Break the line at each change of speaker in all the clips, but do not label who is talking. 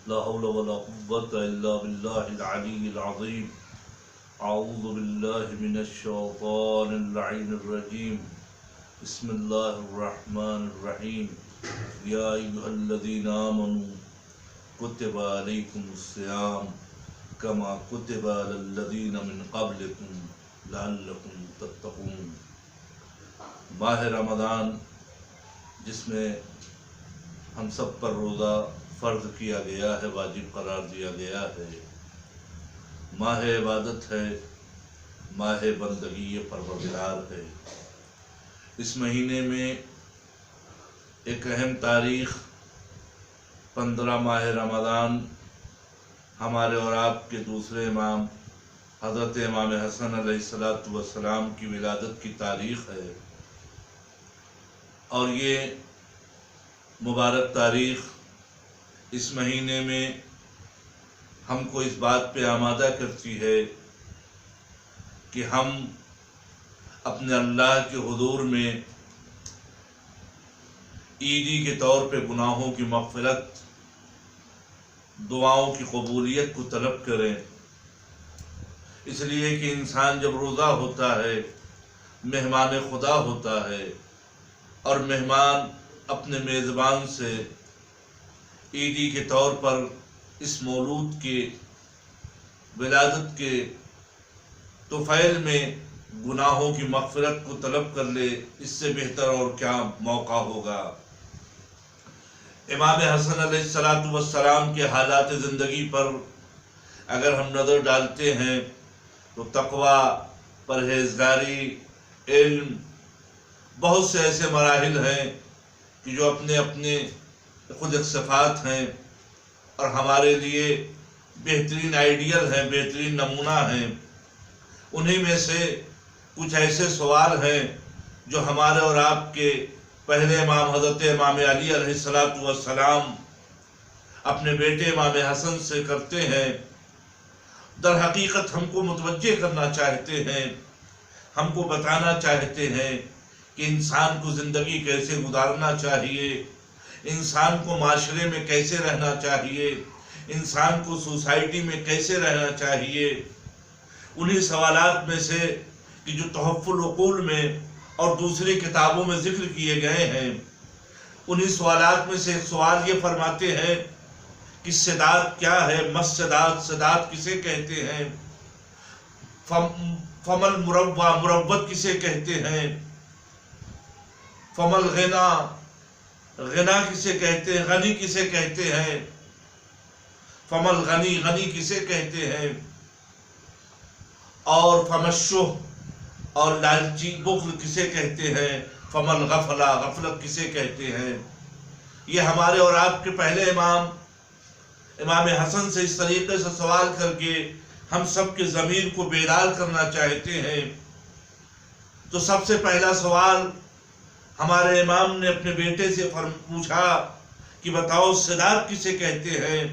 لا حول ولا قوة إلا بالله العلي العظيم. أعوذ بالله من الشيطان اللعين الرجيم. بسم الله الرحمن الرحيم. يا أيها الذين آمنوا كتب عليكم الصيام كما كتب على الذين من قبلكم لعلكم تتقون. ماہ رمضان جس میں ہم سب پر روزہ فرض کیا گیا ہے، واجب قرار دیا گیا ہے، ماہ عبادت ہے، ماہ بندگی پروردگار ہے. اس مہینے میں ایک اہم تاریخ 15 ماہ رمضان ہمارے اور آپ کے دوسرے امام حضرت امام حسن علیہ السلام کی ولادت کی تاریخ ہے، اور یہ مبارک تاریخ اس مہینے میں ہم کو اس بات پہ آمادہ کرتی ہے کہ ہم اپنے اللہ کے حضور میں عیدی کے طور پہ گناہوں کی مغفرت، دعاؤں کی قبولیت کو طلب کریں. اس لیے کہ انسان جب روزہ ہوتا ہے، مہمان خدا ہوتا ہے، اور مہمان اپنے میزبان سے عیدی کے طور پر اس مولود کے ولادت کے طفیل میں گناہوں کی مغفرت کو طلب کر لے، اس سے بہتر اور کیا موقع ہوگا. امام حسن علیہ السلام کے حالات زندگی پر اگر ہم نظر ڈالتے ہیں تو تقوی، پرہیزگاری، علم، بہت سے ایسے مراحل ہیں کہ جو اپنے اپنے خود ایک صفات ہیں اور ہمارے لیے بہترین آئیڈیل ہیں، بہترین نمونہ ہیں. انہی میں سے کچھ ایسے سوال ہیں جو ہمارے اور آپ کے پہلے امام حضرت امام علی علیہ السلام اپنے بیٹے امام حسن سے کرتے ہیں. در حقیقت ہم کو متوجہ کرنا چاہتے ہیں، ہم کو بتانا چاہتے ہیں کہ انسان کو زندگی کیسے گزارنا چاہیے، انسان کو معاشرے میں کیسے رہنا چاہیے، انسان کو سوسائٹی میں کیسے رہنا چاہیے. انہی سوالات میں سے کہ جو تحف العقول میں اور دوسری کتابوں میں ذکر کیے گئے ہیں، انہی سوالات میں سے ایک سوال یہ فرماتے ہیں کہ صداق کیا ہے، صداق کسے کہتے ہیں، فمل مروت کسے کہتے ہیں، فمل غنا کسے کہتے ہیں، غنی کسے کہتے ہیں، فمل غنی کسے کہتے ہیں، اور فمشح اور لالچی بخل کسے کہتے ہیں، فمل غفلت کسے کہتے ہیں. یہ ہمارے اور آپ کے پہلے امام حسن سے اس طریقے سے سوال کر کے ہم سب کے ضمیر کو بیدار کرنا چاہتے ہیں. تو سب سے پہلا سوال ہمارے امام نے اپنے بیٹے سے پوچھا کہ بتاؤ صداق کسے کہتے ہیں.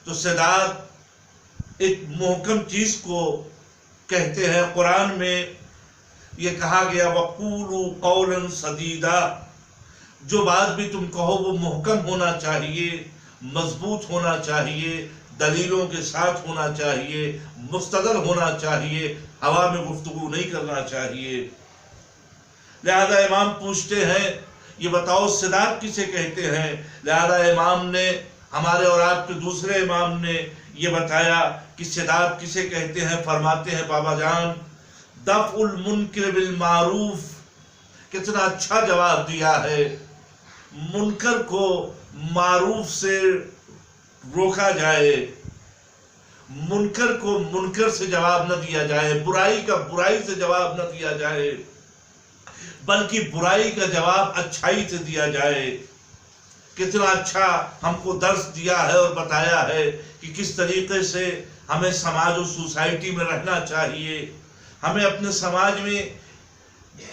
تو صداق ایک محکم چیز کو کہتے ہیں. قرآن میں یہ کہا گیا وَقُولُوا قَوْلًا سَدِيدًا، جو بات بھی تم کہو وہ محکم ہونا چاہیے، مضبوط ہونا چاہیے، دلیلوں کے ساتھ ہونا چاہیے، مستدل ہونا چاہیے، ہوا میں گفتگو نہیں کرنا چاہیے. لہذا امام پوچھتے ہیں یہ بتاؤ صداق کسے کہتے ہیں. لہذا امام نے، ہمارے اور آپ کے دوسرے امام نے یہ بتایا کہ صداق کسے کہتے ہیں. فرماتے ہیں بابا جان دفع المنکر بالمعروف. کتنا اچھا جواب دیا ہے. منکر کو معروف سے روکا جائے، منکر کو منکر سے جواب نہ دیا جائے، برائی کا برائی سے جواب نہ دیا جائے، بلکہ برائی کا جواب اچھائی سے دیا جائے. کتنا اچھا ہم کو درس دیا ہے اور بتایا ہے کہ کس طریقے سے ہمیں سماج و سوسائٹی میں رہنا چاہیے. ہمیں اپنے سماج میں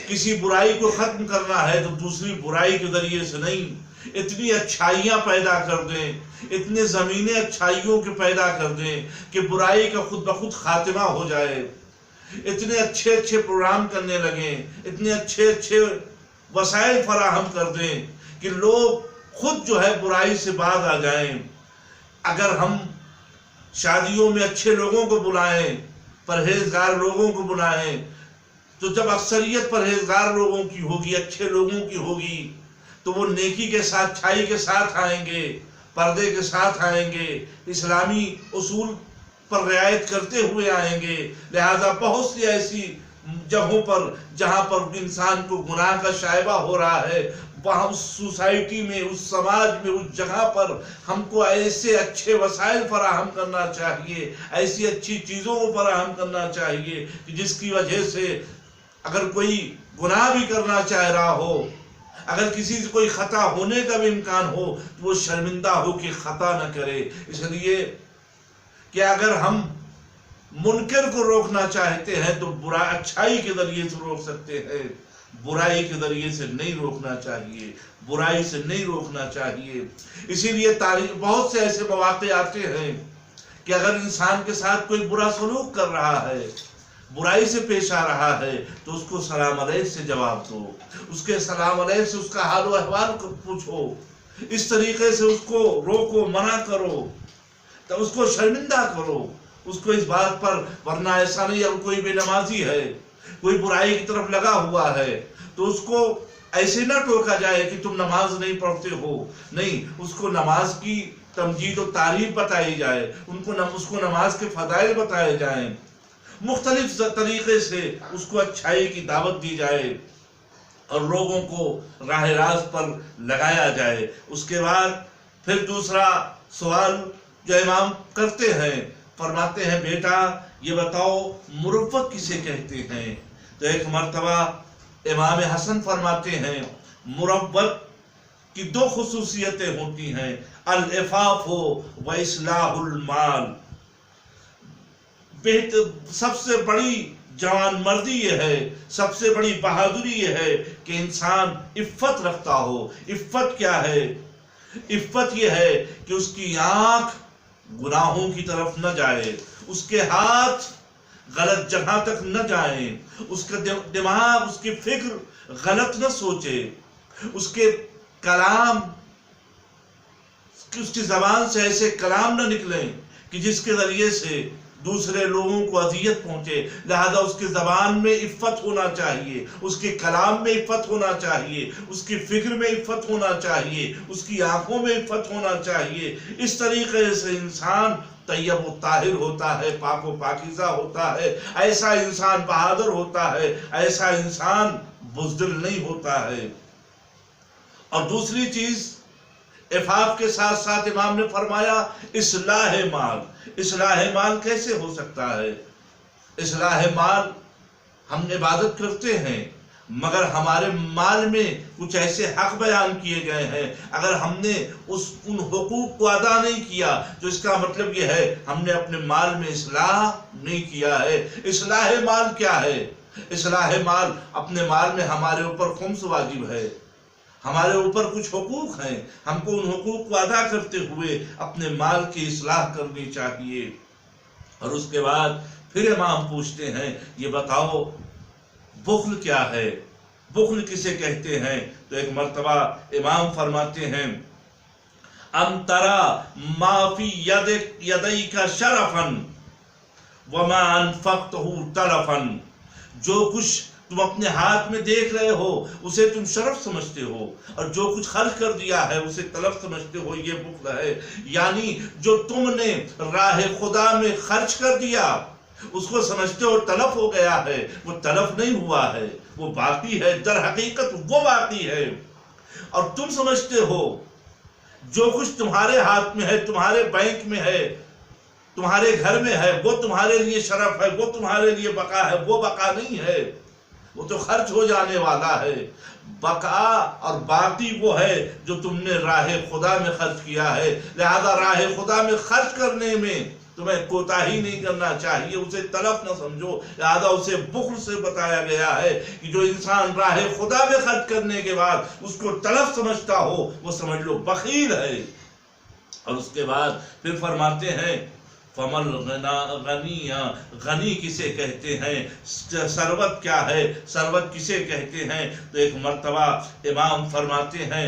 کسی برائی کو ختم کرنا ہے تو دوسری برائی کے ذریعے سے نہیں، اتنی اچھائیاں پیدا کر دیں، اتنے زمینیں اچھائیوں کے پیدا کر دیں کہ برائی کا خود بخود خاتمہ ہو جائے. اتنے اچھے اچھے پروگرام کرنے لگیں، اتنے اچھے اچھے وسائل فراہم کر دیں کہ لوگ خود جو ہے برائی سے باز آ جائیں. اگر ہم شادیوں میں اچھے لوگوں کو بلائیں، پرہیزگار لوگوں کو بلائیں، تو جب اکثریت پرہیزگار لوگوں کی ہوگی، اچھے لوگوں کی ہوگی، تو وہ نیکی کے ساتھ، اچھائی کے ساتھ آئیں گے، پردے کے ساتھ آئیں گے، اسلامی اصول پر رعایت کرتے ہوئے آئیں گے۔ لہذا بہت سی ایسی جگہوں پر جہاں پر انسان کو گناہ کا شائبہ ہو رہا ہے، وہاں اس سوسائٹی میں، اس سماج میں، اس جگہ پر ہم کو ایسے اچھے وسائل فراہم کرنا چاہیے، ایسی اچھی چیزوں کو فراہم کرنا چاہیے کہ جس کی وجہ سے اگر کوئی گناہ بھی کرنا چاہ رہا ہو، اگر کسی سے کوئی خطا ہونے کا بھی امکان ہو، تو وہ شرمندہ ہو کہ خطا نہ کرے۔ اس لیے کہ اگر ہم منکر کو روکنا چاہتے ہیں تو اچھائی کے ذریعے سے روک سکتے ہیں، برائی کے ذریعے سے نہیں روکنا چاہیے، برائی سے نہیں روکنا چاہیے۔ اسی لیے بہت سے ایسے مواقع آتے ہیں کہ اگر انسان کے ساتھ کوئی برا سلوک کر رہا ہے، برائی سے پیش آ رہا ہے، تو اس کو سلام علیہ سے جواب دو، اس کے سلام علیہ سے اس کا حال و احوال کو پوچھو، اس طریقے سے اس کو روکو، منع کرو، تو اس کو شرمندہ کرو، اس کو اس بات پر، ورنہ ایسا نہیں ہے کوئی بے نمازی ہے، کوئی برائی کی طرف لگا ہوا ہے، تو اس کو ایسے نہ ٹوکا جائے کہ تم نماز نہیں پڑھتے ہو، نہیں، اس کو نماز کی تمجید و تعریف بتائی جائے، اس کو نماز کے فضائل بتائے جائیں، مختلف طریقے سے اس کو اچھائی کی دعوت دی جائے اور لوگوں کو راہ راست پر لگایا جائے۔ اس کے بعد پھر دوسرا سوال جو امام کرتے ہیں، فرماتے ہیں بیٹا یہ بتاؤ مروت کسے کہتے ہیں؟ تو ایک مرتبہ امام حسن فرماتے ہیں مروت کی دو خصوصیتیں ہوتی ہیں، العفاف و اصلاح المال۔ سب سے بڑی جوان مردی یہ ہے، سب سے بڑی بہادری یہ ہے کہ انسان عفت رکھتا ہو۔ عفت کیا ہے؟ عفت یہ ہے کہ اس کی آنکھ گناہوں کی طرف نہ جائے، اس کے ہاتھ غلط جگہ تک نہ جائیں، اس کا دماغ، اس کی فکر غلط نہ سوچے، اس کے کلام، اس کی زبان سے ایسے کلام نہ نکلیں کہ جس کے ذریعے سے دوسرے لوگوں کو اذیت پہنچے۔ لہذا اس کی زبان میں عفت ہونا چاہیے، اس کے کلام میں عفت ہونا چاہیے، اس کی فکر میں عفت ہونا چاہیے، اس کی آنکھوں میں عفت ہونا چاہیے۔ اس طریقے سے انسان طیب و طاہر ہوتا ہے، پاک و پاکیزہ ہوتا ہے، ایسا انسان بہادر ہوتا ہے، ایسا انسان بزدل نہیں ہوتا ہے۔ اور دوسری چیز عفاف کے ساتھ ساتھ امام نے فرمایا اصلاح مال۔ اصلاح مال کیسے ہو سکتا ہے؟ اصلاح مال، ہم عبادت کرتے ہیں مگر ہمارے مال میں کچھ ایسے حق بیان کیے گئے ہیں، اگر ہم نے ان حقوق کو ادا نہیں کیا تو اس کا مطلب یہ ہے ہم نے اپنے مال میں اصلاح نہیں کیا ہے۔ اصلاح مال کیا ہے؟ اصلاح مال، اپنے مال میں ہمارے اوپر خمس واجب ہے، ہمارے اوپر کچھ حقوق ہیں، ہم کو ان حقوق کو ادا کرتے ہوئے اپنے مال کی اصلاح کرنی چاہیے۔ اور اس کے بعد پھر امام پوچھتے ہیں یہ بتاؤ بخل کیا ہے؟ بخل کسے کہتے ہیں؟ تو ایک مرتبہ امام فرماتے ہیں ام ترى ما فی یدیک شرفا وما انفقته تلفا۔ جو کچھ تم اپنے ہاتھ میں دیکھ رہے ہو اسے تم شرف سمجھتے ہو، اور جو کچھ خرچ کر دیا ہے اسے تلف سمجھتے ہو، یہ بخل ہے۔ یعنی جو تم نے راہ خدا میں خرچ کر دیا اس کو سمجھتے ہو تلف ہو گیا ہے، وہ تلف نہیں ہوا ہے، وہ باقی ہے، در حقیقت وہ باقی ہے۔ اور تم سمجھتے ہو جو کچھ تمہارے ہاتھ میں ہے، تمہارے بینک میں ہے، تمہارے گھر میں ہے، وہ تمہارے لیے شرف ہے، وہ تمہارے لیے بقا ہے، وہ بقا نہیں ہے، وہ تو خرچ ہو جانے والا ہے۔ بقا اور باقی وہ ہے جو تم نے راہ خدا میں خرچ کیا ہے۔ لہذا راہ خدا میں خرچ کرنے میں تمہیں کوتاہی نہیں کرنا چاہیے، اسے تلف نہ سمجھو، لہذا اسے بخل سے بتایا گیا ہے کہ جو انسان راہ خدا میں خرچ کرنے کے بعد اس کو تلف سمجھتا ہو وہ سمجھ لو بخیل ہے۔ اور اس کے بعد پھر فرماتے ہیں فمل غنی، غنی کسے کہتے ہیں؟ ثروت کیا ہے؟ ثروت کسے کہتے ہیں؟ تو ایک مرتبہ امام فرماتے ہیں